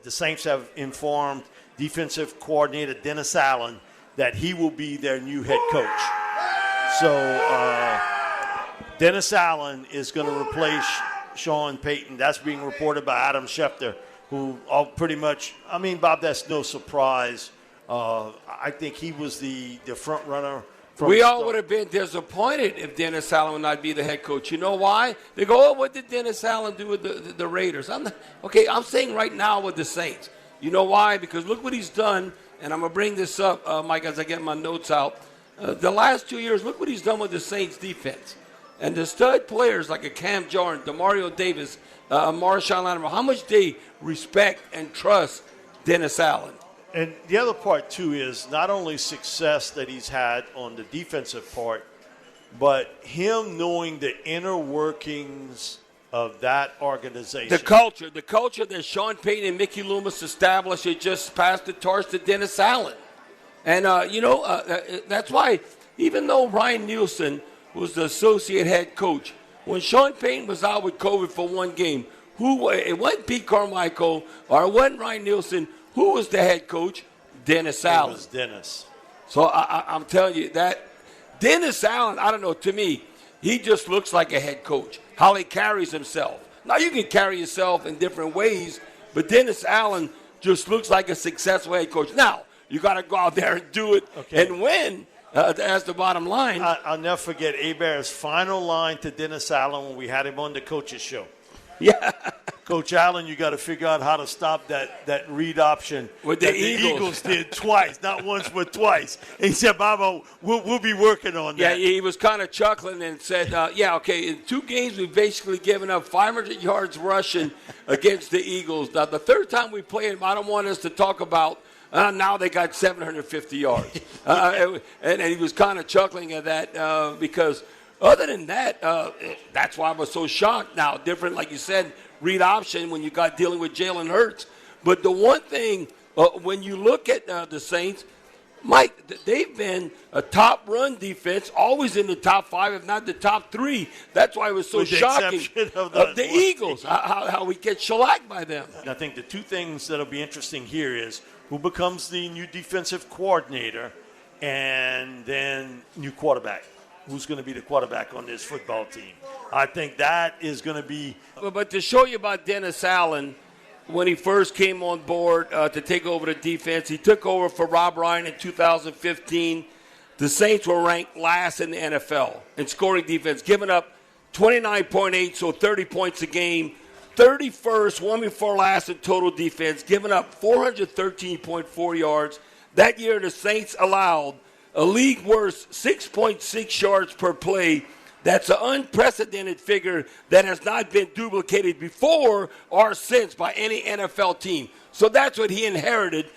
that the Saints have informed defensive coordinator Dennis Allen that he will be their new head coach. So Dennis Allen is going to replace Sean Payton. That's being reported by Adam Schefter, who pretty much, I mean, Bob, that's no surprise. I think he was the front runner. We all would have been disappointed if Dennis Allen would not be the head coach. You know why? They go, oh, what did Dennis Allen do with the Raiders? I'm saying right now with the Saints. You know why? Because look what he's done, and I'm going to bring this up, Mike, as I get my notes out. The last 2 years, look what he's done with the Saints defense. And the stud players like a Cam Jordan, DeMario Davis, Marshawn Lattimore, how much they respect and trust Dennis Allen. And the other part, too, is not only success that he's had on the defensive part, but him knowing the inner workings of that organization. The culture that Sean Payton and Mickey Loomis established, it just passed the torch to Dennis Allen. And, that's why even though Ryan Nielsen was the associate head coach, when Sean Payton was out with COVID for one game, it wasn't Pete Carmichael or it wasn't Ryan Nielsen. Who was the head coach? Dennis Allen. It was Dennis. So I'm telling you that Dennis Allen, I don't know, to me, he just looks like a head coach, how he carries himself. Now, you can carry yourself in different ways, but Dennis Allen just looks like a successful head coach. Now, you got to go out there and do it and win. That's the bottom line. I'll never forget Hebert's final line to Dennis Allen when we had him on the coach's show. Yeah. Coach Allen, you got to figure out how to stop that read option with the Eagles did twice, not once but twice. And he said, "Baba, we'll be working on that." Yeah, he was kind of chuckling and said, in 2 games we've basically given up 500 yards rushing against the Eagles. Now, the third time we played them, I don't want us to talk about now they got 750 yards. And he was kind of chuckling at that because other than that, that's why I was so shocked. Now, different, like you said, read option when you got dealing with Jalen Hurts. But the one thing, when you look at the Saints, Mike, they've been a top run defense, always in the top 5, if not the top 3. That's why it was so shocking of the Eagles, how we get shellacked by them. And I think the 2 things that will be interesting here is who becomes the new defensive coordinator and then new quarterback. Who's going to be the quarterback on this football team? I think that is going to be. But to show you about Dennis Allen, when he first came on board to take over the defense, he took over for Rob Ryan in 2015. The Saints were ranked last in the NFL in scoring defense, giving up 29.8, so 30 points a game. 31st, one before last in total defense, giving up 413.4 yards. That year, the Saints allowed a league worst 6.6 yards per play. That's an unprecedented figure that has not been duplicated before or since by any NFL team. So that's what he inherited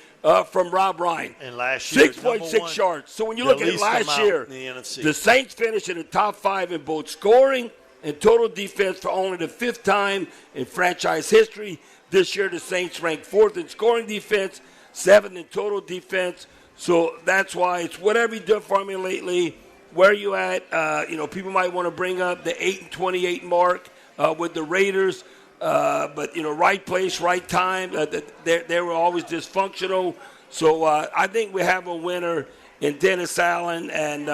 from Rob Ryan. And last year, 6.6 yards. So when you look at it last year, the Saints finished in the top 5 in both scoring and total defense for only the 5th time in franchise history. This year, the Saints ranked 4th in scoring defense, 7th in total defense. So that's why it's whatever you've done for me lately, where you at. People might want to bring up the 8-28 mark with the Raiders. But, right place, right time. They were always dysfunctional. So I think we have a winner in Dennis Allen. And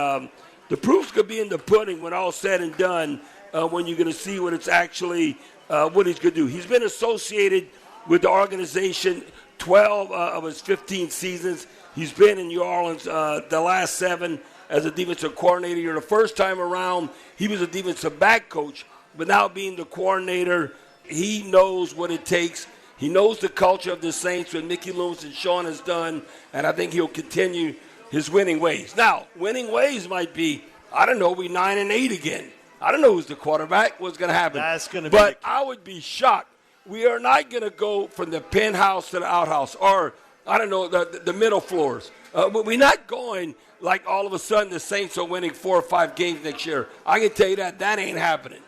the proof's going to be in the pudding when all's said and done when you're going to see what it's actually, what he's going to do. He's been associated with the organization 12 of his 15 seasons. He's been in New Orleans the last 7 as a defensive coordinator. The first time around, he was a defensive back coach, but now being the coordinator, he knows what it takes. He knows the culture of the Saints, what Mickey Loomis and Sean has done, and I think he'll continue his winning ways. Now, winning ways might be, I don't know, we 9-8 again. I don't know who's the quarterback, what's going to happen. That's going to be but I would be shocked. We are not going to go from the penthouse to the outhouse or, I don't know, the middle floors. But we're not going like all of a sudden the Saints are winning 4 or 5 games next year. I can tell you that ain't happening.